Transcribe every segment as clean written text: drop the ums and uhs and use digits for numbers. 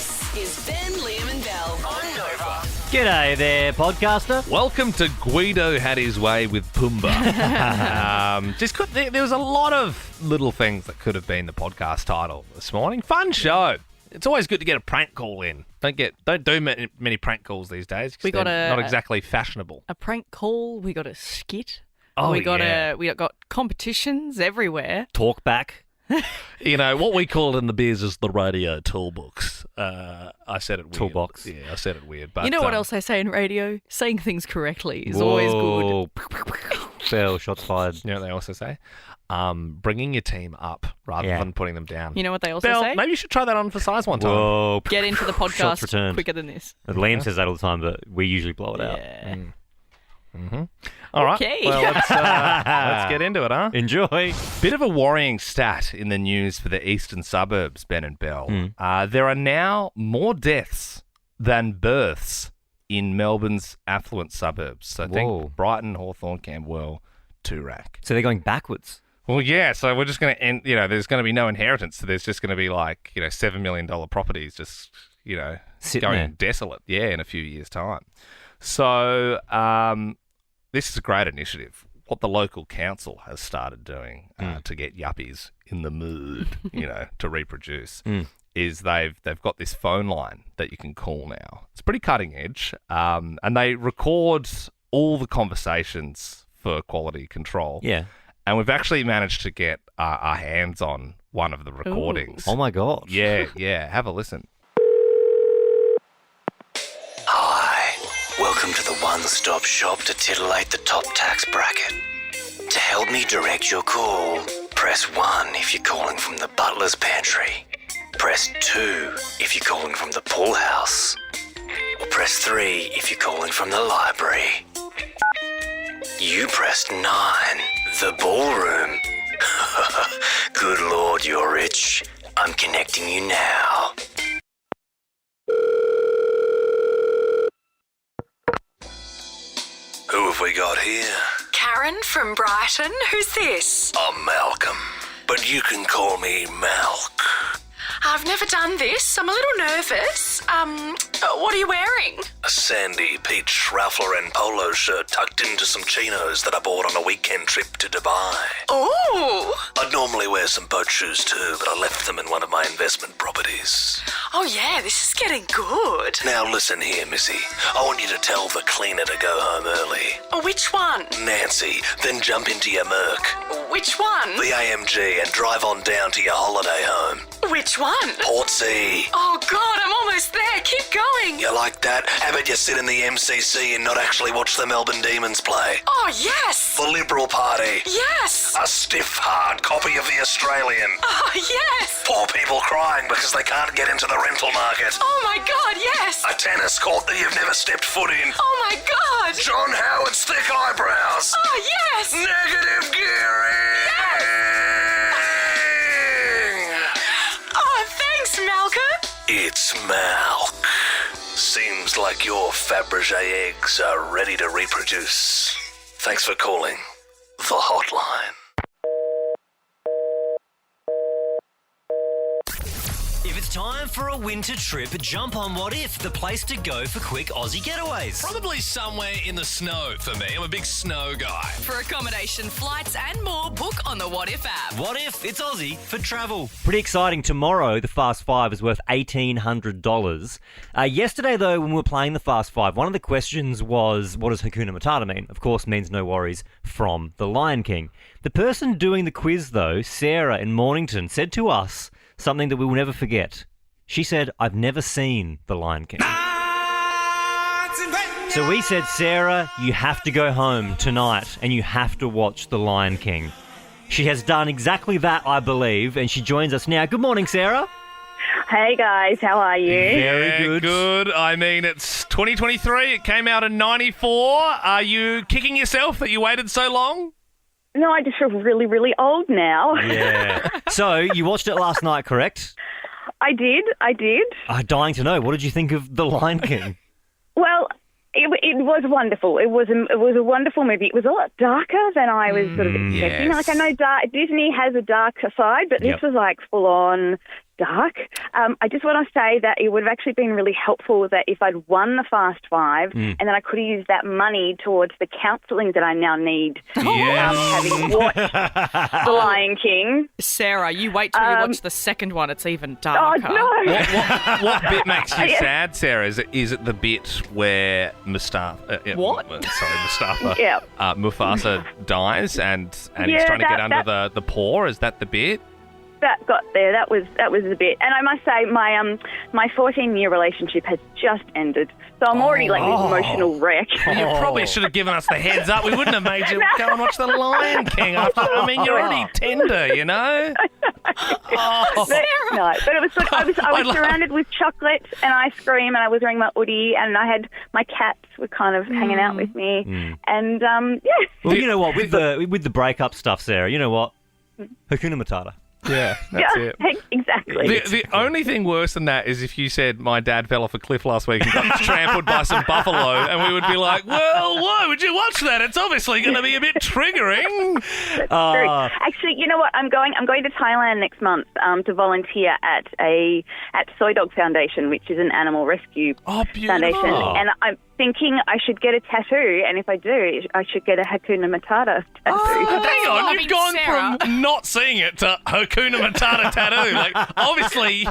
This is Ben, Liam and Belle on Nova. G'day there, podcaster. Welcome to Guido Had His Way with Pumbaa. There was a lot of little things that could have been the podcast title this morning. Fun show. It's always good to get a prank call in. Don't do many prank calls these days. We got not exactly fashionable. A prank call. We got a skit. Oh, we got yeah. we got competitions everywhere. Talk back. You know, what we call it in the biz is the radio toolbox. I said it weird. Toolbox. Yeah, I said it weird. But You know what else they say in radio? Saying things correctly is always good. Belle, shots fired. You know what they also say? Bringing your team up rather than putting them down. You know what they also Belle, say? maybe you should try that on for size one time. Whoa. Get into the Shots podcast returned. quicker than this. Liam says that all the time, but we usually blow it out. Yeah. All right. Okay. Well, let's get into it, huh? Enjoy. Bit of a worrying stat in the news for the eastern suburbs, Ben and Belle. There are now more deaths than births in Melbourne's affluent suburbs. So Whoa. think Brighton, Hawthorn, Camberwell, Toorak. So they're going backwards. Well, yeah, so we're just going to end, there's going to be no inheritance. So there's just going to be like, $7 million properties just, Sitting going there. desolate, in a few years' time. So this is a great initiative. What the local council has started doing to get yuppies in the mood, to reproduce, is they've got this phone line that you can call now. It's pretty cutting edge, and they record all the conversations for quality control. Yeah. And we've actually managed to get our hands on one of the recordings. Oh, my God. Yeah. Have a listen. Hi, welcome to the one-stop shop to titillate the top tax bracket. To help me direct your call, press 1 if you're calling from the butler's pantry. Press 2 if you're calling from the pool house. Or press 3 if you're calling from the library. You pressed 9, the ballroom. Good Lord, you're rich. I'm connecting you now. Who have we got here? Karen from Brighton. Who's this? I'm Malcolm, but you can call me Malk. I've never done this. I'm a little nervous. What are you wearing? A sandy peach Ralph Lauren polo shirt tucked into some chinos that I bought on a weekend trip to Dubai. Ooh. I'd normally wear some boat shoes too, but I left them in one of my investment properties. Oh, yeah, this is getting good. Now listen here, Missy. I want you to tell the cleaner to go home early. Oh, which one? Nancy, then jump into your Merc, Which one? the AMG, and drive on down to your holiday home. Which one? Portsea. Oh, God, I'm almost there. Keep going. You like that? How about you sit in the MCC and not actually watch the Melbourne Demons play? Oh, yes. The Liberal Party. Yes. A stiff, hard copy of The Australian. Oh, yes. Poor people crying because they can't get into the rental market. Oh, my God, yes. A tennis court that you've never stepped foot in. Oh, my God. John Howard's thick eyebrows. Oh, yes. Negative gearing. Oh, thanks, Malcolm. It's Malk. Seems like your Fabergé eggs are ready to reproduce. Thanks for calling the hotline. If it's time for a winter trip, jump on What If, the place to go for quick Aussie getaways. Probably somewhere in the snow for me. I'm a big snow guy. For accommodation, flights and more, book on the What If app. What If? It's Aussie for travel. Pretty exciting. Tomorrow, the Fast Five is worth $1,800. Yesterday, though, when we were playing the Fast Five, one of the questions was, what does Hakuna Matata mean? Of course, means no worries from The Lion King. The person doing the quiz, though, Sarah in Mornington, said to us something that we will never forget. She said, I've never seen The Lion King. So we said, Sarah, you have to go home tonight and you have to watch The Lion King. She has done exactly that, I believe, and she joins us now. Good morning, Sarah. Hey guys, how are you? Very good. I mean, it's 2023. It came out in 94. Are you kicking yourself that you waited so long? No, I just feel really, really old now. Yeah. So you watched it last night, correct? I did. I'm dying to know. What did you think of The Lion King? Well, it was wonderful. It was a wonderful movie. It was a lot darker than I was sort of expecting. yes. Like, I know Disney has a darker side, but this was like full on dark. I just want to say that it would have actually been really helpful that if I'd won the Fast Five and then I could have used that money towards the counselling that I now need, having watched The Lion King. Sarah, you wait till you watch the second one. It's even darker. Oh, no. What bit makes you sad, Sarah? Is it the bit where Mustafa? Mustafa. Yeah. Mufasa dies and he's trying to get under the paw. Is that the bit? That got there. That was the bit. And I must say, my 14-year relationship has just ended, so I'm already like this emotional wreck. You probably should have given us the heads up. We wouldn't have made you go and watch The Lion King after. I mean, you're already tender, you know. But it was like I was surrounded with chocolate and ice cream, and I was wearing my hoodie, and I had my cats were kind of hanging out with me, and Well, you know what? With the breakup stuff, Sarah, you know what? Hakuna Matata. Yeah, that's it. Exactly. The only thing worse than that is if you said my dad fell off a cliff last week and got trampled by some buffalo, and we would be like, well, why would you watch that? It's obviously going to be a bit triggering. That's true. Actually, you know what? I'm going to Thailand next month to volunteer at Soy Dog Foundation, which is an animal rescue foundation, and I'm thinking I should get a tattoo, and if I do, I should get a Hakuna Matata tattoo. Hang on, you've gone from not seeing it to Hakuna Matata tattoo. Like, obviously,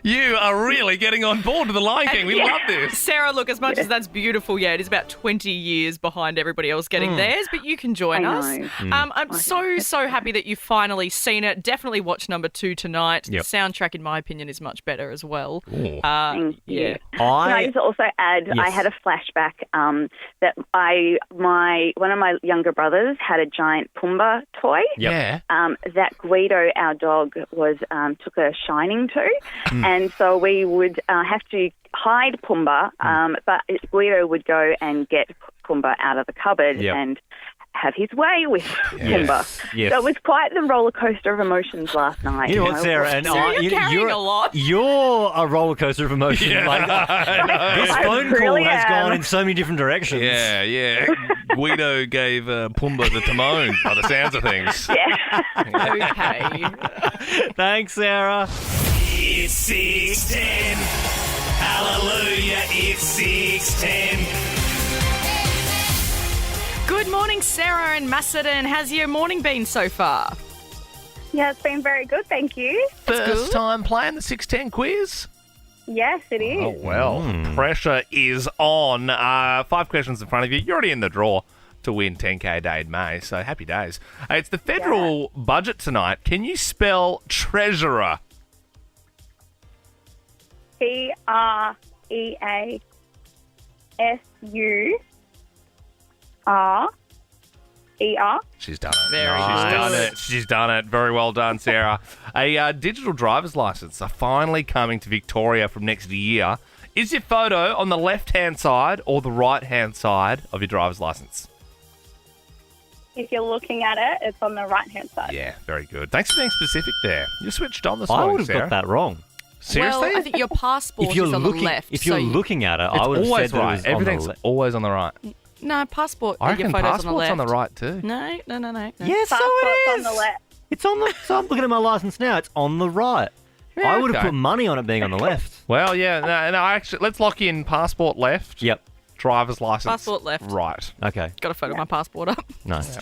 you are really getting on board with The Lion King. We love this. Sarah, look, as much as that's beautiful, it is about 20 years behind everybody else getting theirs, but you can join us. I'm so happy that you've finally seen it. Definitely watch number 2 tonight. Yep. The soundtrack, in my opinion, is much better as well. Thank you. I Can I just also add, Yes. I had a flashback that one of my younger brothers had a giant Pumbaa toy. Yeah. That Guido, our dog, was took a shining to, and so we would have to hide Pumbaa, but Guido would go and get Pumbaa out of the cupboard and have his way with Pumbaa. Yes. So it was quite the roller coaster of emotions last night. You know what, Sarah? And You're carrying a lot. You're a roller coaster of emotion. Yeah, This I phone call really has am. gone in so many different directions. Yeah. Guido gave Pumbaa the Timon by the sounds of things. Yeah. Okay. Thanks, Sarah. It's 6:10. Hallelujah, it's 6:10. Good morning, Sarah and Macedon. How's your morning been so far? Yeah, it's been very good, thank you. First time playing the 610 quiz? Yes, it is. Oh, well, pressure is on. 5 questions in front of you. You're already in the draw to win 10K a day in May, so happy days. It's the federal budget tonight. Can you spell treasurer? TREASURER. She's done it. Very She's done it. Very well done, Sarah. A digital driver's license are finally coming to Victoria from next year. Is your photo on the left-hand side or the right-hand side of your driver's license? If you're looking at it, it's on the right-hand side. Yeah, very good. Thanks for being specific there. You switched on this I morning, would have Sarah. got that wrong. Seriously? Well, I think your passport is on the left. If you're looking at it, I would have always said that it right. was on the Everything's left. always on the right. No, passport. I your reckon photo's passport's on the left. right too. No. Yes, so Passport's it on is. the left. It's on the. So I'm looking at my license now. It's on the right. Yeah, I would have okay. put money on it being on the left. Well, yeah. No, actually, let's lock in passport left. Yep. Driver's license. Passport left. Right. Okay. Got a photo of my passport up. Nice.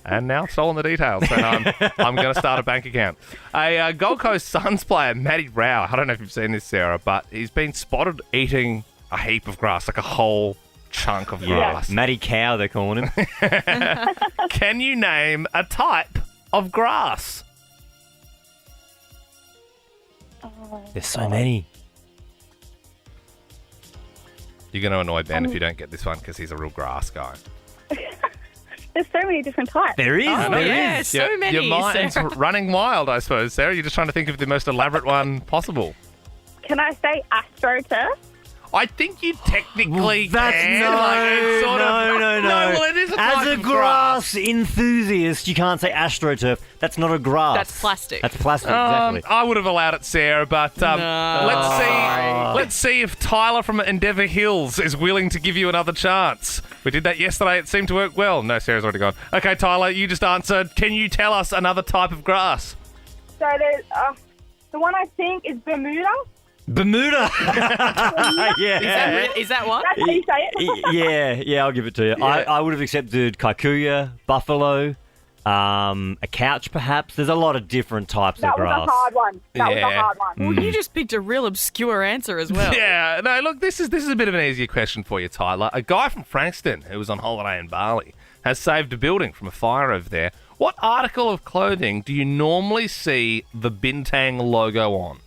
And now stolen the details. So I'm going to start a bank account. A Gold Coast Suns player, Matty Rao. I don't know if you've seen this, Sarah, but he's been spotted eating a heap of grass, like a whole chunk of grass. Matty Cow, they're calling him. Can you name a type of grass? There's so many. You're going to annoy Ben if you don't get this one because he's a real grass guy. There's so many different types. There is. Oh, there yeah, is. so many. Your mind's Sarah. running wild, I suppose, Sarah. You're just trying to think of the most elaborate one possible. Can I say AstroTurf? I think you technically That's can. no, It's sort of- no. well, it is a As type a of grass enthusiast, you can't say AstroTurf. That's not a grass. That's plastic. That's plastic, exactly. I would have allowed it, Sarah, but let's see if Tyler from Endeavour Hills is willing to give you another chance. We did that yesterday. It seemed to work well. No, Sarah's already gone. Okay, Tyler, you just answered. Can you tell us another type of grass? So there's The one I think is Bermuda. Bermuda. Is that one? That's how you say it. Yeah, I'll give it to you. I would have accepted kikuyu, buffalo, a couch perhaps. There's a lot of different types of grass. That was a hard one. That was a hard one. Well, you just picked a real obscure answer as well. Yeah, no, look, this is a bit of an easier question for you, Tyler. A guy from Frankston who was on holiday in Bali has saved a building from a fire over there. What article of clothing do you normally see the Bintang logo on?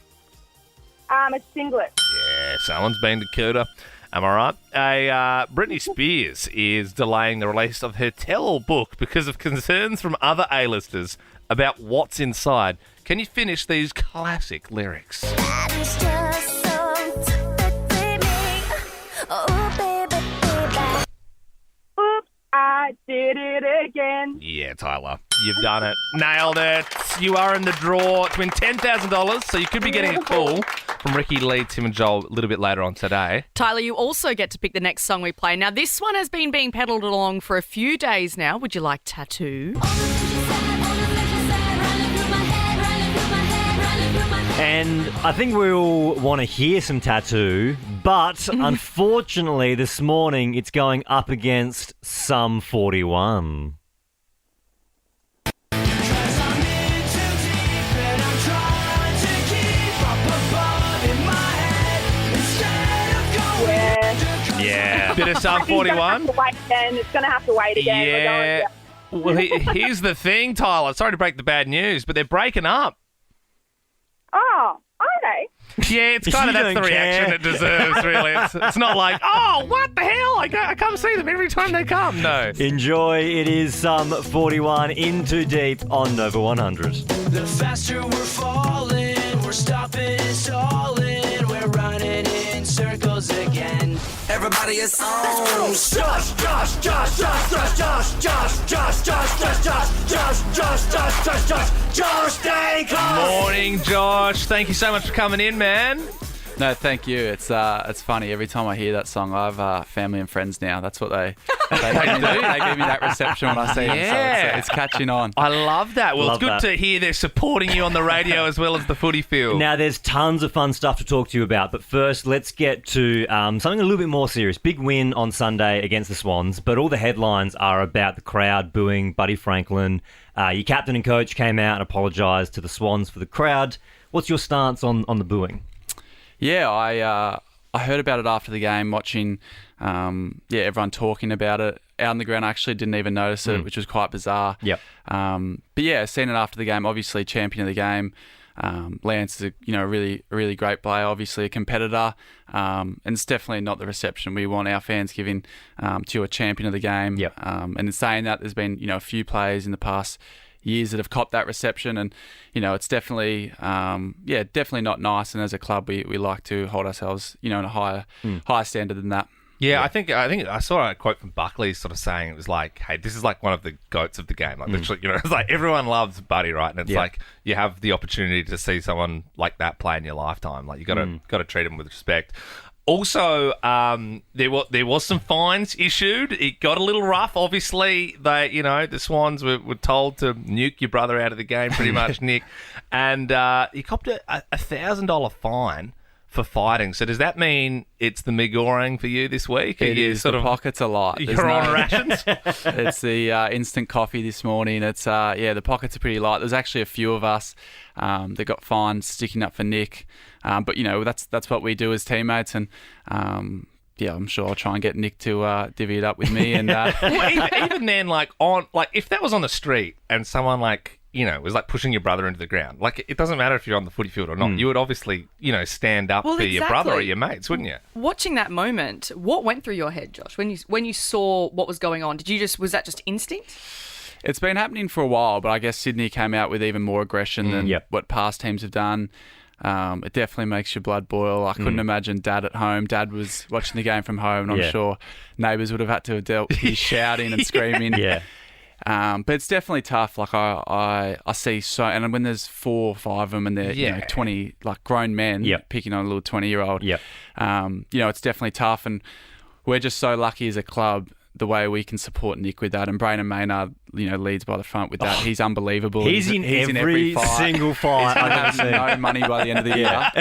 A singlet. Yeah, someone's been to Kuta. Am I right? Britney Spears is delaying the release of her tell-all book because of concerns from other A-listers about what's inside. Can you finish these classic lyrics? Oops, I did it again. Yeah, Tyler, you've done it. Nailed it. You are in the draw to win $10,000, so you could be getting a call from Ricky, Lee, Tim and Joel a little bit later on today. Tyler, you also get to pick the next song we play. Now, this one has been being pedalled along for a few days now. Would you like Tattoo? And I think we all want to hear some Tattoo, but unfortunately this morning it's going up against Sum 41. Yeah. Bit of Sum 41. It's going to have to wait again. Yeah. Well, here's the thing, Tyler. Sorry to break the bad news, but they're breaking up. Oh, are they? Yeah, it's kind of that's the reaction it deserves, really. It's not like, oh, what the hell? I come see them every time they come. No. Enjoy. It is Sum 41 in Too Deep on Nova 100. The faster we're falling, we're stopping, stalling, we're running in circles again. Everybody is on. Josh Daicos. Morning, Josh. Thank you so much for coming in, man. No, thank you. It's funny. Every time I hear that song, I have family and friends now. That's what they give me. They give me that reception when I see them. So it's catching on. I love that. Well, it's good to hear they're supporting you on the radio as well as the footy field. Now, there's tons of fun stuff to talk to you about, but first, let's get to something a little bit more serious. Big win on Sunday against the Swans, but all the headlines are about the crowd booing Buddy Franklin. Your captain and coach came out and apologised to the Swans for the crowd. What's your stance on the booing? Yeah, I heard about it after the game, watching everyone talking about it. Out on the ground, I actually didn't even notice it, which was quite bizarre. Yep. But yeah, seeing it after the game, obviously champion of the game. Lance is a really great player, obviously a competitor, and it's definitely not the reception we want our fans giving to a champion of the game. Yep. And in saying that, there's been a few players in the past years that have copped that reception, and it's definitely definitely not nice. And as a club, we like to hold ourselves in a higher standard than that. Yeah, I think I saw a quote from Buckley sort of saying it was like, hey, this is like one of the goats of the game. Like literally, it's like everyone loves Buddy, right? And it's like you have the opportunity to see someone like that play in your lifetime. Like you got to treat him with respect. Also, there was some fines issued. It got a little rough. Obviously, the Swans were told to nuke your brother out of the game, pretty much, Nick. And he copped a $1,000 fine for fighting. So does that mean it's the Migorang for you this week? It is. The pockets are light. You're on rations? It's the instant coffee this morning. It's the pockets are pretty light. There's actually a few of us that got fined sticking up for Nick. But that's what we do as teammates, and I'm sure I'll try and get Nick to divvy it up with me. And well, even then, if that was on the street and someone was like pushing your brother into the ground, it doesn't matter if you're on the footy field or not. You would obviously stand up for your brother or your mates, wouldn't you? Watching that moment, what went through your head, Josh, when you saw what was going on? Was that just instinct? It's been happening for a while, but I guess Sydney came out with even more aggression than what past teams have done. It definitely makes your blood boil. I couldn't imagine Dad at home. Dad was watching the game from home, and I'm sure neighbours would have had to have dealt with his shouting and screaming. But it's definitely tough. I see so, and when there's 4 or 5 of them, and they're 20 grown men picking on a little 20-year-old. It's definitely tough, and we're just so lucky as a club the way we can support Nick with that. And Brayden Maynard, leads by the front with that. He's unbelievable. He's in every fight. Single fight I've ever seen. No money by the end of the year.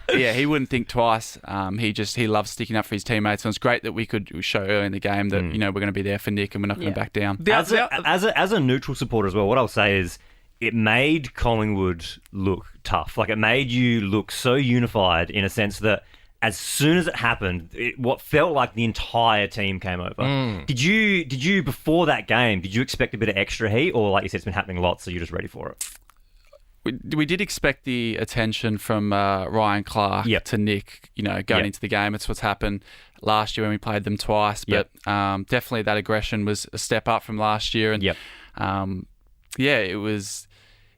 But he wouldn't think twice. He loves sticking up for his teammates. And it's great that we could show early in the game that we're going to be there for Nick and we're not going to back down. As a neutral supporter as well, what I'll say is it made Collingwood look tough. Like, it made you look so unified in a sense that as soon as it happened, what felt like the entire team came over. Did you before that game, did you expect a bit of extra heat, or like you said, it's been happening lots, so you're just ready for it? We did expect the attention from Ryan Clark to Nick, going into the game. It's what's happened last year when we played them twice, but definitely that aggression was a step up from last year. And it was...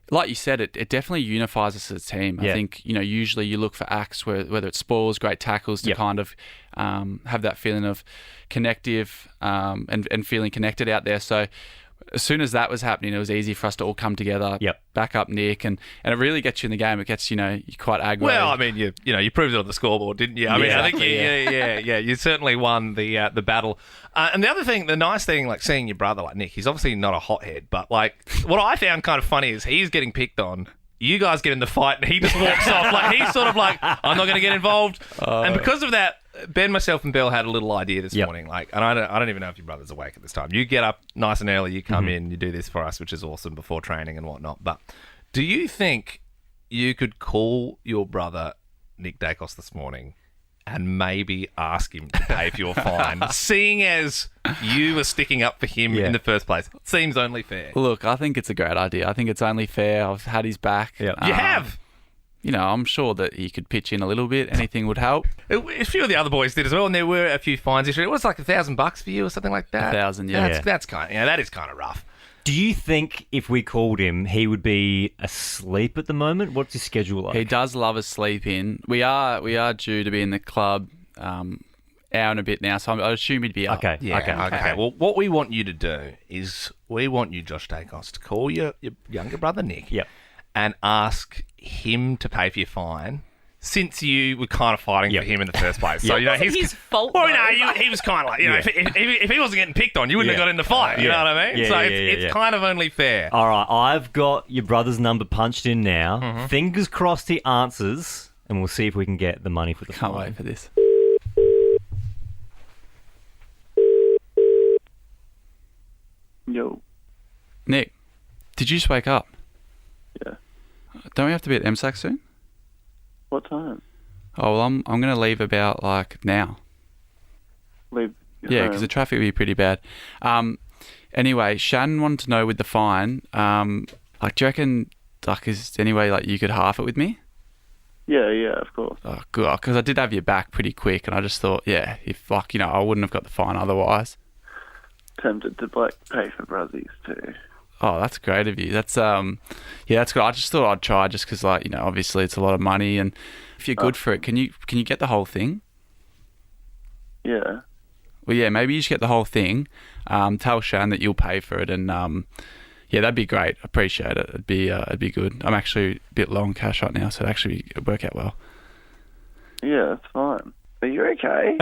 Like you said, it definitely unifies us as a team. I think, usually you look for acts, whether it's spoils, great tackles, to kind of have that feeling of connective and feeling connected out there. So as soon as that was happening, it was easy for us to all come together, back up Nick, and it really gets you in the game. It gets, you're quite aggro. Well, I mean, you proved it on the scoreboard, didn't you? I think you certainly won the battle. And the other thing, the nice thing, like seeing your brother like Nick, he's obviously not a hothead, but like what I found kind of funny is he's getting picked on. You guys get in the fight and he just walks off. Like, he's sort of like, I'm not going to get involved. And because of that, Ben, myself, and Belle had a little idea this morning. Like, and I don't even know if your brother's awake at this time. You get up nice and early, you come in, you do this for us, which is awesome before training and whatnot. But do you think you could call your brother Nick Daicos this morning and maybe ask him to pay for your fine, seeing as you were sticking up for him in the first place? It seems only fair. Look, I think it's a great idea. I think it's only fair. I've had his back. You have? I'm sure that he could pitch in a little bit. Anything would help. A few of the other boys did as well, and there were a few fines issued. It was like $1,000 for you or something like that. 1,000, That's kind of, that is kind of rough. Do you think if we called him, he would be asleep at the moment? What's his schedule like? He does love a sleep in. We are due to be in the club hour and a bit now, so I assume he'd be up. Okay. Well, what we want you to do is we want you, Josh Daicos, to call your younger brother Nick and ask him to pay for your fine, since you were kind of fighting for him in the first place. So, he's his fault. Well, he was kind of like, if he wasn't getting picked on, you wouldn't have got in the fight. You know what I mean? It's kind of only fair. All right, I've got your brother's number punched in now. Fingers crossed he answers, and we'll see if we can get the money for the fine. Can't wait for this. Yo. Nick, did you just wake up? Yeah. Don't we have to be at MSAC soon? What time? Oh, well, I'm going to leave about, now. Leave? Yeah, because the traffic will be pretty bad. Anyway, Shannon wanted to know with the fine, do you reckon, is there any way, you could half it with me? Yeah, of course. Oh, good, because I did have your back pretty quick, and I just thought, if, I wouldn't have got the fine otherwise. Tempted to, pay for brothies, too. Oh, that's great of you. That's that's good. I just thought I'd try just because, obviously it's a lot of money, and if you're good for it, can you get the whole thing? Yeah. Well, yeah, maybe you should get the whole thing. Tell Shan that you'll pay for it, and that'd be great. Appreciate it. It'd be good. I'm actually a bit low on cash right now, so it'd actually work out well. Yeah, that's fine. Are you okay?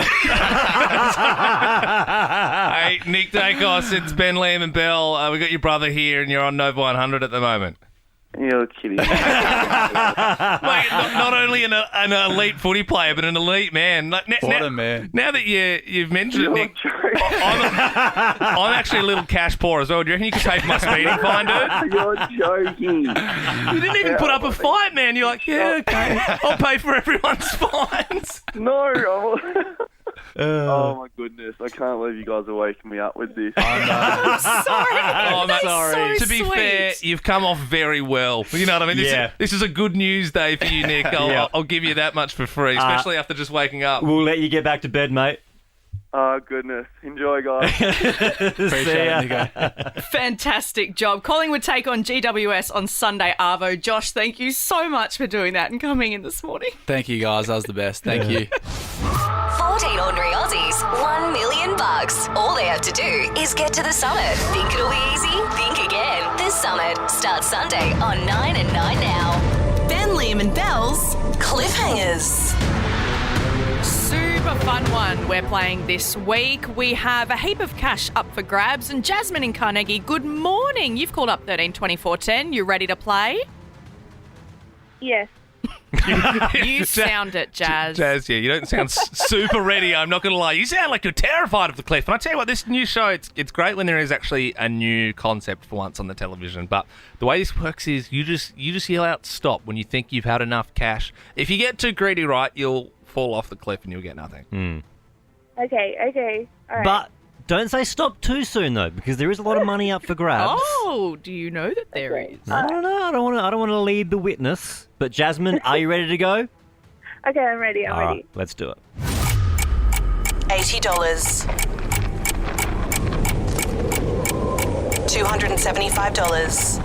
Hey, Nick Daicos, it's Ben, Liam and Belle. We got your brother here and you're on Nova 100 at the moment. You're kidding. Mate, not only an elite footy player, but an elite man. What a man. Now that you've mentioned it, Nick, I'm actually a little cash poor as well. Do you reckon you could pay for my speeding fine, dude? You're joking. You didn't even put up a fight, man. You're like, yeah, okay, I'll pay for everyone's fines. No, oh my goodness! I can't believe you guys are waking me up with this. I'm sorry. I'm sorry. To be fair, you've come off very well. You know what I mean? This is a good news day for you, Nick. I'll give you that much for free, especially after just waking up. We'll let you get back to bed, mate. Oh, goodness. Enjoy, guys. Appreciate it. Fantastic job. Collingwood take on GWS on Sunday, Arvo. Josh, thank you so much for doing that and coming in this morning. Thank you, guys. That was the best. Thank you. 14 ordinary Aussies, $1 million. All they have to do is get to the summit. Think it'll be easy? Think again. The summit starts Sunday on 9 and 9 now. Ben, Liam and Belle's Cliffhangers. Super fun one we're playing this week. We have a heap of cash up for grabs. And Jasmine in Carnegie, good morning. You've called up 13 24 10. You ready to play? Yes. You sound it, Jazz. Jazz, yeah, you don't sound super ready, I'm not going to lie. You sound like you're terrified of the cliff. And I tell you what, this new show, it's great when there is actually a new concept for once on the television. But the way this works is you just yell out stop when you think you've had enough cash. If you get too greedy, right, you'll fall off the cliff and you'll get nothing. Okay. All right. But don't say stop too soon, though, because there is a lot of money up for grabs. Oh, do you know that there is? I don't know. I don't want to lead the witness. But Jasmine, are you ready to go? Okay, I'm ready. All right, let's do it. $80. $275.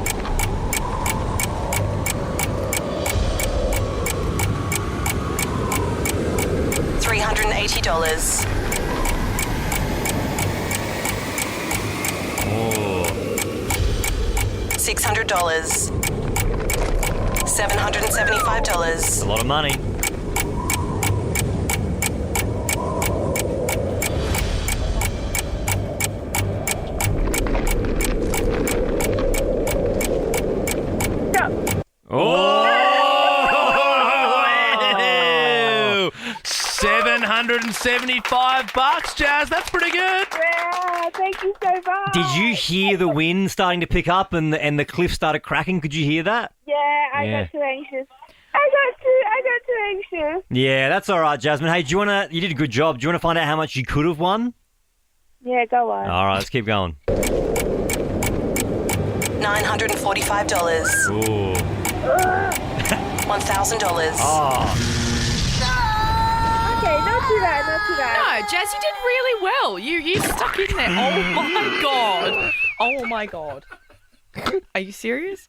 $380. Oh. $600. $775. A lot of money. Oh! 775 bucks, Jazz. That's pretty good. Yeah, thank you so much. Did you hear the wind starting to pick up and the cliff started cracking? Could you hear that? Yeah, I got too anxious. I got too anxious. Yeah, that's all right, Jasmine. Hey, you did a good job. Do you want to find out how much you could have won? Yeah, go on. All right, let's keep going. $945. Ooh. $1,000. Oh. Okay, not too bad. No, Jazz, you did really well. You stuck in there. Oh my god. Are you serious?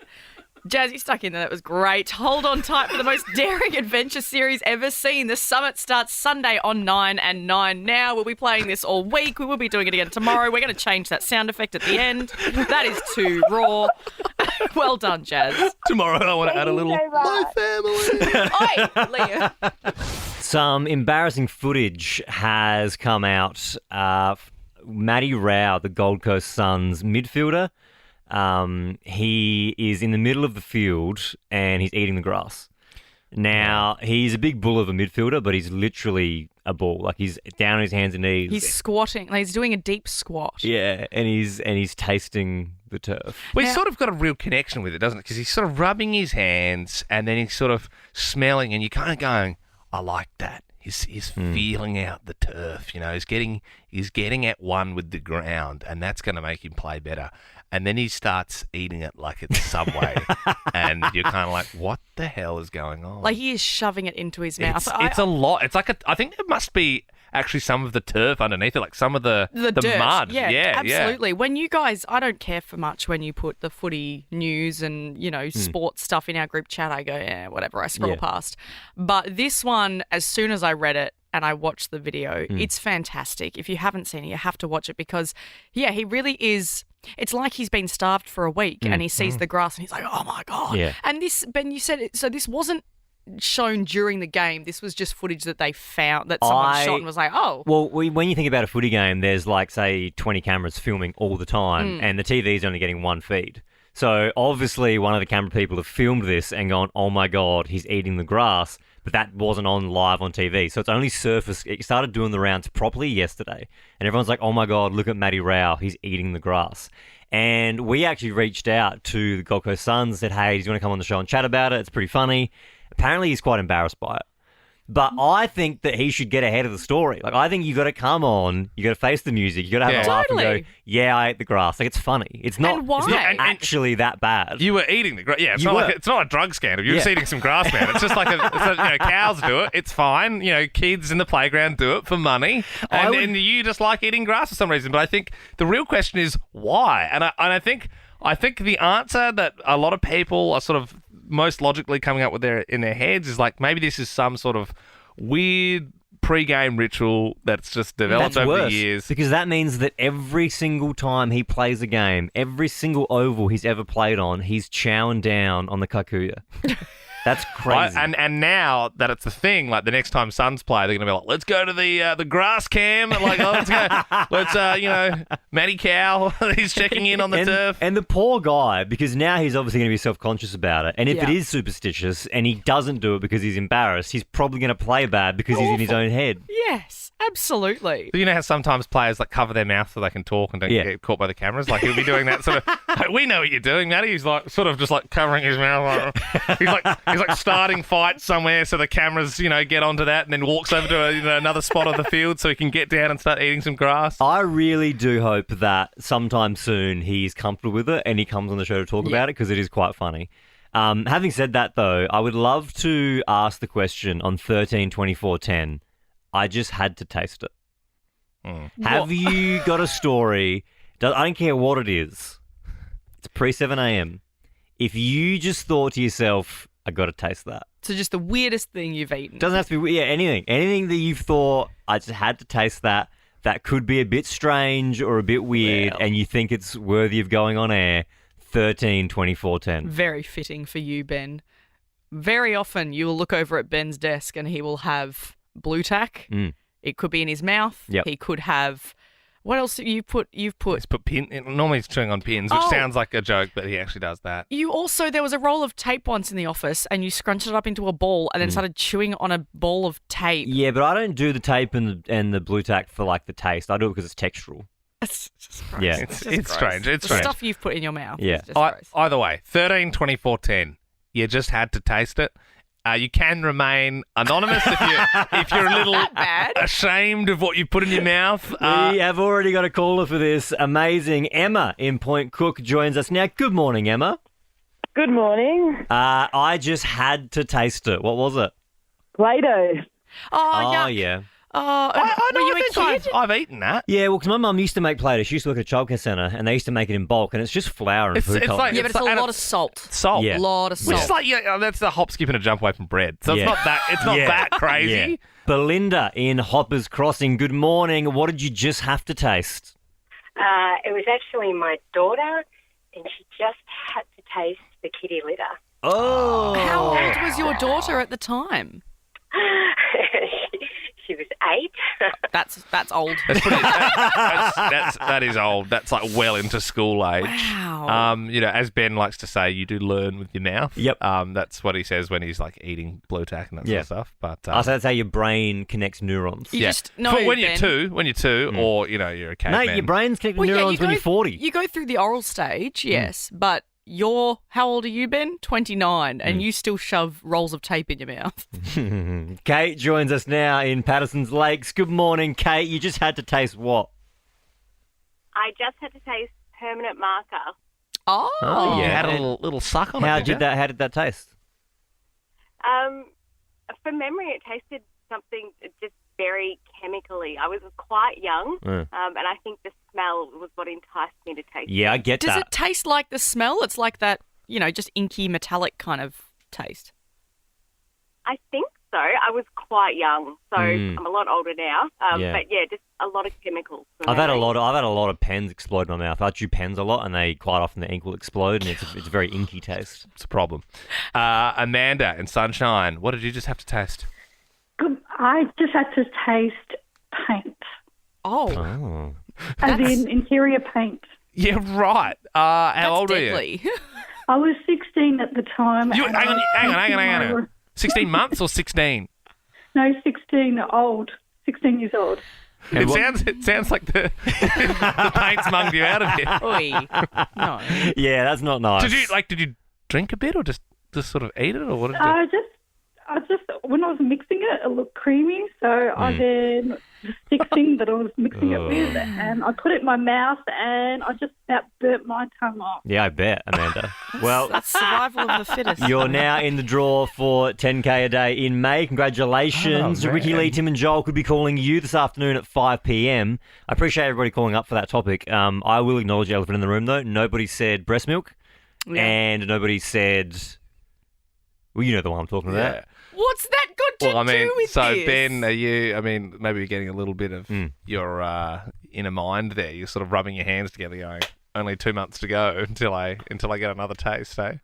Jazz, you stuck in there. That was great. Hold on tight for the most daring adventure series ever seen. The summit starts Sunday on 9 and 9 now. We'll be playing this all week. We will be doing it again tomorrow. We're going to change that sound effect at the end. That is too raw. Well done, Jazz. Tomorrow I want to add a little my family. Oi, Leah. Some embarrassing footage has come out. Matty Rao, the Gold Coast Suns midfielder, he is in the middle of the field and he's eating the grass. Now, he's a big bull of a midfielder, but he's literally a bull. Like, he's down on his hands and knees. He's squatting. Like, he's doing a deep squat. Yeah, and he's tasting the turf. Well, he's sort of got a real connection with it, doesn't it? Because he's sort of rubbing his hands and then he's sort of smelling and you're kind of going, I like that. He's feeling out the turf, you know. He's getting at one with the ground, and that's going to make him play better. And then he starts eating it like it's Subway, and you're kind of like, what the hell is going on? Like, he is shoving it into his mouth. It's a lot. It's like I think there must be actually some of the turf underneath it, like some of the dirt. mud. Yeah, absolutely. Yeah. When you guys, I don't care for much when you put the footy news and, you know, sports stuff in our group chat. I go, yeah, whatever, I scroll past. But this one, as soon as I read it and I watched the video, it's fantastic. If you haven't seen it, you have to watch it because, yeah, he really is. It's like he's been starved for a week and he sees the grass and he's like, oh my God. Yeah. And this, Ben, you said it, so this wasn't shown during the game. This was just footage that they found, that someone shot and was like, oh. Well, when you think about a footy game, there's like, say, 20 cameras filming all the time and the TV is only getting one feed. So obviously one of the camera people have filmed this and gone, oh my God, he's eating the grass. But that wasn't on live on TV. So it's only surfaced. It started doing the rounds properly yesterday. And everyone's like, oh my God, look at Matty Rao. He's eating the grass. And we actually reached out to the Gold Coast Suns, said, hey, do you want to come on the show and chat about it? It's pretty funny. Apparently he's quite embarrassed by it. But I think that he should get ahead of the story. Like, I think you got to come on, you got to face the music, you got to have a laugh and go, yeah, I ate the grass. Like, it's funny. It's not, and why? It's not actually that bad. You were eating the grass. Yeah, it's not a drug scandal. You're just eating some grass, man. It's just like cows do it. It's fine. You know, kids in the playground do it for money. And you just like eating grass for some reason. But I think the real question is why? And I think the answer that a lot of people are sort of most logically coming up with in their heads is like, maybe this is some sort of weird pre-game ritual that's just developed over the years. Because that means that every single time he plays a game, every single oval he's ever played on, he's chowing down on the kakuya. That's crazy. And now that it's a thing, like the next time Suns play, they're going to be like, let's go to the grass cam. Like, oh, let's Matty Cow, he's checking in on the turf. And the poor guy, because now he's obviously going to be self-conscious about it. And if it is superstitious and he doesn't do it because he's embarrassed, he's probably going to play bad because he's in his own head. Yes, absolutely. You know how sometimes players like cover their mouth so they can talk and don't get caught by the cameras? Like he'll be doing that sort of, like, we know what you're doing, Matty. He's like sort of just like covering his mouth. He's like starting fights somewhere so the cameras, get onto that and then walks over to another spot of the field so he can get down and start eating some grass. I really do hope that sometime soon he's comfortable with it and he comes on the show to talk about it because it is quite funny. Having said that, though, I would love to ask the question on 13-24-10. I just had to taste it. Have you got a story? I don't care what it is. It's pre 7 a.m. If you just thought to yourself, I got to taste that. So just the weirdest thing you've eaten. Doesn't have to be anything. Anything that you've thought, I just had to taste that. That could be a bit strange or a bit weird, and you think it's worthy of going on air. 13-24-10. Very fitting for you, Ben. Very often you will look over at Ben's desk and he will have blue tack. It could be in his mouth. Yep. He could have... What else have you put? You've put... He's put pin... Normally he's chewing on pins, which sounds like a joke, but he actually does that. You also... There was a roll of tape once in the office and you scrunched it up into a ball and then started chewing on a ball of tape. Yeah, but I don't do the tape and the blue tack for like the taste. I do it because it's textural. It's just gross. Yeah. It's strange. It's the strange. stuff you've put in your mouth. Yeah. Is just gross. Either way, 13-24-10. You just had to taste it. You can remain anonymous if you're a little ashamed of what you put in your mouth. We have already got a caller for this. Amazing. Emma in Point Cook joins us now. Good morning, Emma. Good morning. I just had to taste it. What was it? Play-Doh. Oh, yeah. Were you a kid? I've eaten that. Yeah, well, because my mum used to make Play-Doh. She used to work at a childcare centre, and they used to make it in bulk, and it's just flour and food colour. Yeah, but it's a lot of salt. Salt. Yeah. A lot of salt. Which is like, that's the hop, skip, and a jump away from bread. So it's not that crazy. Yeah. Belinda in Hoppers Crossing, good morning. What did you just have to taste? It was actually my daughter, and she just had to taste the kitty litter. Oh. How old was your daughter at the time? She was 8. That's old. That is old. That's like well into school age. Wow. As Ben likes to say, you do learn with your mouth. Yep. That's what he says when he's like eating blue tack and that sort of stuff. But so that's how your brain connects neurons. When you're two, or you're a caveman. No, your brain's connecting neurons when you're 40. You go through the oral stage, yes, but how old are you, Ben? 29, and you still shove rolls of tape in your mouth. Kate joins us now in Patterson's Lakes. Good morning, Kate. You just had to taste what? I just had to taste permanent marker. Oh, you had a little suck on it. How did that taste? From memory, it tasted something just very chemically. I was quite young, and I think the smell was what enticed me to taste it. Yeah, I get that. Does it taste like the smell? It's like that, just inky, metallic kind of taste. I think so. I was quite young, so I'm a lot older now. But yeah, just a lot of chemicals. I've had a lot of pens explode in my mouth. I chew pens a lot, and they quite often the ink will explode, and it's a very inky taste. It's a problem. Amanda in Sunshine, what did you just have to taste? I just had to taste paint. Oh. As in interior paint. Yeah, right. How old are you? I was 16 at the time. Hang on. 16 months or 16? No, 16 old. 16 years old. It sounds like the paint's munged you out of here. Oy. No. Yeah, that's not nice. Did you drink a bit or just sort of eat it, or what did you do? I just when I was mixing it looked creamy, so I then the stick thing that I was mixing it with, and I put it in my mouth, and I just about burnt my tongue off. Yeah, I bet, Amanda. Well, that's survival of the fittest. You're now in the draw for 10K a day in May. Congratulations. Ricky, Lee, Tim and Joel could be calling you this afternoon at 5 p.m. I appreciate everybody calling up for that topic. I will acknowledge the elephant in the room, though. Nobody said breast milk, and nobody said... Well, you know the one I'm talking about. What's that got to do with this? Ben, are you, maybe you're getting a little bit of your inner mind there. You're sort of rubbing your hands together going, only 2 months to go until I get another taste, eh?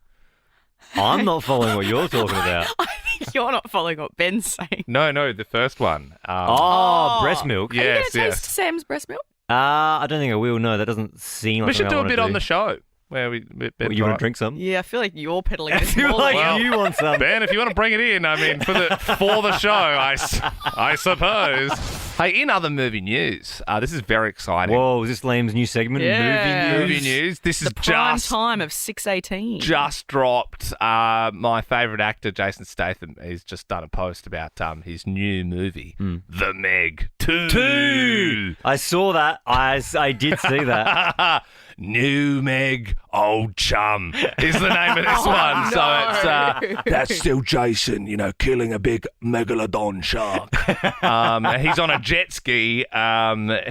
I'm not following what you're talking about. I think you're not following what Ben's saying. No, the first one. Breast milk. Are you Yes, going to taste yes. Sam's breast milk? I don't think I will. No, that doesn't seem like We should something do I a wanna bit on the show. Where we What, you want to drink some? Yeah, I feel like you're peddling I this feel more. like you want some. Ben, if you want to bring it in, I mean, for the show, I suppose. Hey, in other movie news, this is very exciting. Whoa, is this Liam's new segment? Yeah. Movie news. This is The prime just time of 6:18. just dropped. My favourite actor, Jason Statham, he's just done a post about his new movie, The Meg 2. I saw that. I did see that. New Meg, old chum is the name of this one. no. So it's that's still Jason, killing a big megalodon shark. He's on a jet ski.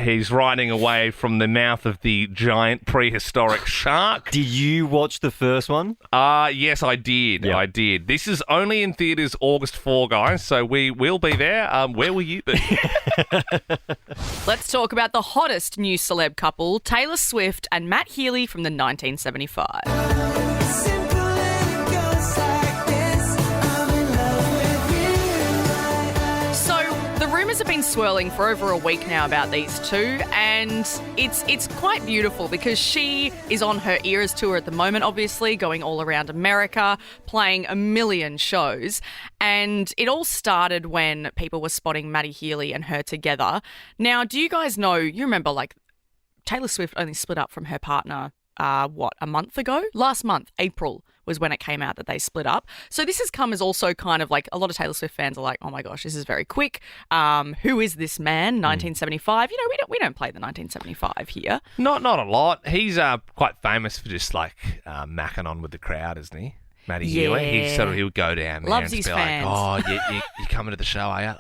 He's riding away from the mouth of the giant prehistoric shark. Did you watch the first one? Yes, I did. Yep. I did. This is only in theaters August 4, guys. So we will be there. Where will you be? Let's talk about the hottest new celeb couple, Taylor Swift and Matt Healy from the 1975. Rumours have been swirling for over a week now about these two, and it's quite beautiful because she is on her Eras tour at the moment, obviously, going all around America, playing a million shows, and it all started when people were spotting Matty Healy and her together. Now, do you guys know, you remember, Taylor Swift only split up from her partner, a month ago? Last month, April, was when it came out that they split up. So this has come as also kind of a lot of Taylor Swift fans are like, oh my gosh, this is very quick. Who is this man? 1975. We don't play the 1975 here. Not a lot. He's quite famous for just macking on with the crowd, isn't he? Matty Healy. He would go down there Loves and his be fans. like, oh, you coming to the show, are you?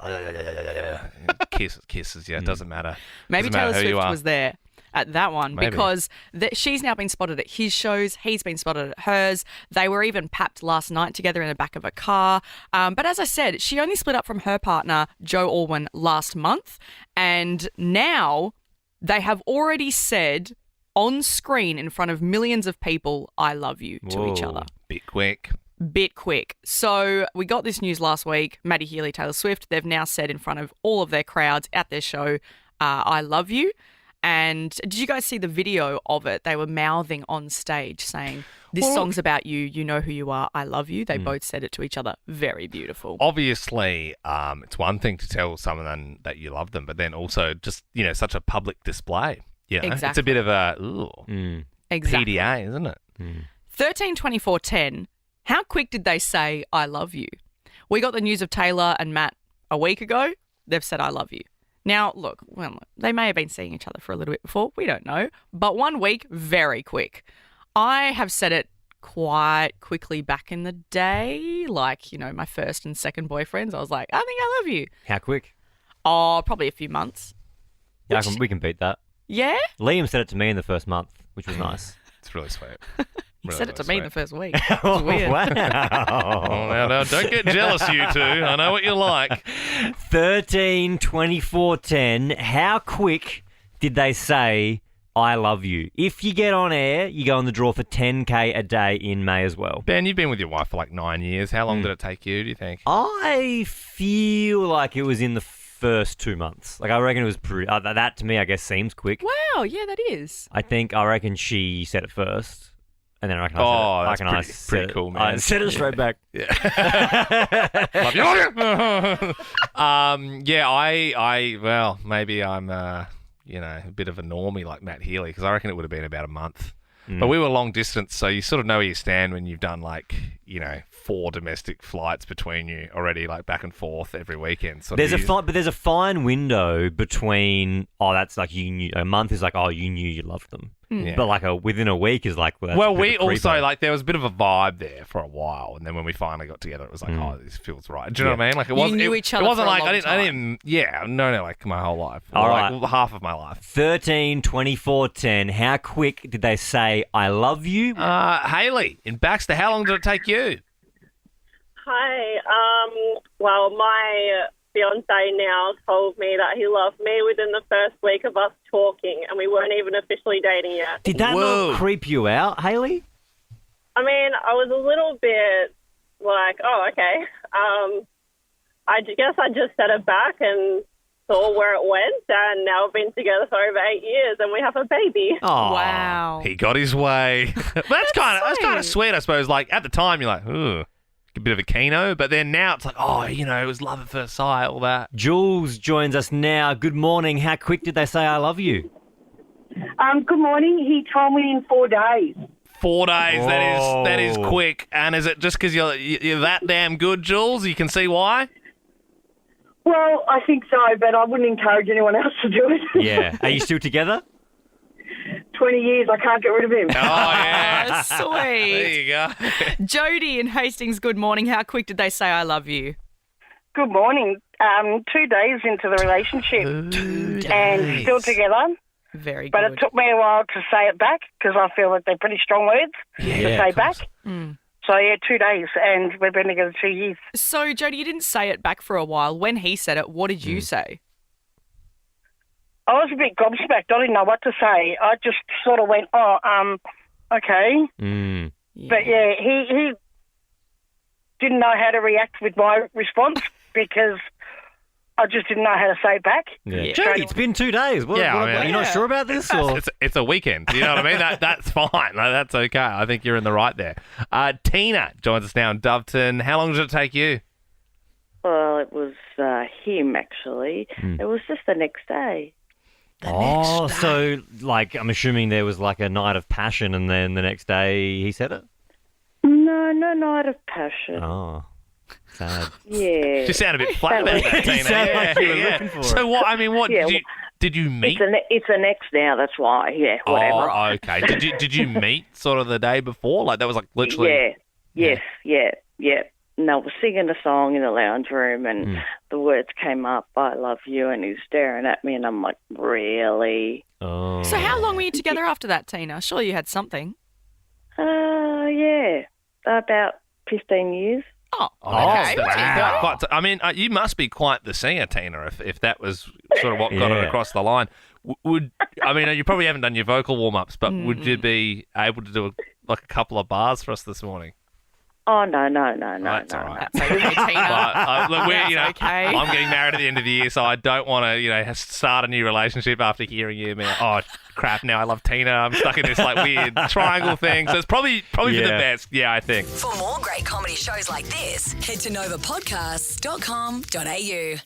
Kisses, yeah, it doesn't matter. Maybe Doesn't matter Taylor who you Swift are. was there at that one Maybe. because she's now been spotted at his shows. He's been spotted at hers. They were even papped last night together in the back of a car. But as I said, she only split up from her partner, Joe Alwyn, last month. And now they have already said on screen in front of millions of people, I love you to each other. Bit quick. So we got this news last week. Matty Healy, Taylor Swift, they've now said in front of all of their crowds at their show, I love you. And did you guys see the video of it? They were mouthing on stage saying, this song's about you. You know who you are. I love you. They both said it to each other. Very beautiful. Obviously, it's one thing to tell someone that you love them, but then also just, such a public display. Yeah, Exactly. It's a bit of a Exactly. PDA, isn't it? 13/24/10. How quick did they say, I love you? We got the news of Taylor and Matt a week ago. They've said, I love you. Now, look, they may have been seeing each other for a little bit before. We don't know. But 1 week, very quick. I have said it quite quickly back in the day, my first and second boyfriends. I was like, I think I love you. How quick? Oh, probably a few months. Yeah, we can beat that. Yeah? Liam said it to me in the first month, which was nice. It's really sweet. He said it to me in the first week. Oh, It was weird. wow. Now, don't get jealous, you two. I know what you like. 13/24/10. How quick did they say, I love you? If you get on air, you go in the draw for $10K a day in May as well. Ben, you've been with your wife for 9 years. How long did it take you, do you think? I feel like it was in the first 2 months. I reckon it was pretty... that, to me, I guess, seems quick. Wow, yeah, that is. I reckon she said it first. And then I reckon that's pretty cool, man. I said it straight back. Yeah. Love you. Well, maybe I'm, a bit of a normie like Matt Healy, because I reckon it would have been about a month. But we were long distance, so you sort of know where you stand when you've done 4 domestic flights between you already, back and forth every weekend. There's a fine window between that's you knew a month is you knew you loved them, but within a week is we also there was a bit of a vibe there for a while, and then when we finally got together, it was this feels right. Do you know what I mean? It wasn't. You knew each other. It wasn't for a I long didn't. time. I didn't. Yeah, no, my whole life. All right. Half of my life. 13/24/10. How quick did they say I love you? Hayley in Baxter. How long did it take you? Hi. Well, my fiance now told me that he loved me within the first week of us talking, and we weren't even officially dating yet. Did that not creep you out, Hayley? I mean, I was a little bit like, oh, okay. I guess I just set it back and saw where it went, and now we've been together for over 8 years, and we have a baby. Oh, wow. He got his way. That's kind of sweet, I suppose. Like, at the time, you're like, ooh, a bit of a keno, but then now it's like, oh, it was love at first sight, all that. Jules joins us now. Good morning. How quick did they say I love you? Good morning. He told me in 4 days. 4 days, that is quick. And is it just because you're that damn good, Jules? You can see why? Well, I think so, but I wouldn't encourage anyone else to do it. Yeah. Are you still together? 20 years, I can't get rid of him. Oh, yeah. Sweet. There you go. Jody in Hastings, good morning. How quick did they say I love you? Good morning. 2 days into the relationship. 2 days. And still together. Very good. But it took me a while to say it back because I feel that they're pretty strong words to say back. Mm. So, 2 days, and we've been together 2 years. So, Jody, you didn't say it back for a while. When he said it, what did you say? I was a bit gobsmacked. I didn't know what to say. I just sort of went, okay. Mm. But, he didn't know how to react with my response because I just didn't know how to say it back. Yeah. Jody, it's been 2 days. Are you not sure about this? Or? It's a weekend. You know what I mean? That's fine. Like, that's okay. I think you're in the right there. Tina joins us now in Doveton. How long did it take you? Well, it was him, actually. It was just the next day. So, like, I'm assuming there was like a night of passion and then the next day he said it? No night of passion. Oh. Sad. Yeah. You sound a bit flat about that, Tina. You sound like you were looking for it. So what? I mean, what did you meet? It's an ex now. That's why. Yeah. Whatever. Oh, okay. Did you meet sort of the day before? Like that was like literally. Yeah. No, we're singing a song in the lounge room, and the words came up, "I love you," and he's staring at me, and I'm like, really? Oh. So how long were you together after that, Tina? Surely you had something. Yeah, about 15 years. Oh, okay. Wow. I mean, you must be quite the singer, Tina, if that was sort of what got it across the line. You probably haven't done your vocal warm-ups, but would you be able to do a couple of bars for us this morning? Oh, no. That's all right. That's okay, Tina. Look, okay. I'm getting married at the end of the year, so I don't want to, start a new relationship after hearing you. Oh, crap, now I love Tina. I'm stuck in this, weird triangle thing. So it's probably for the best. Yeah, I think. For more great comedy shows like this, head to novapodcasts.com.au.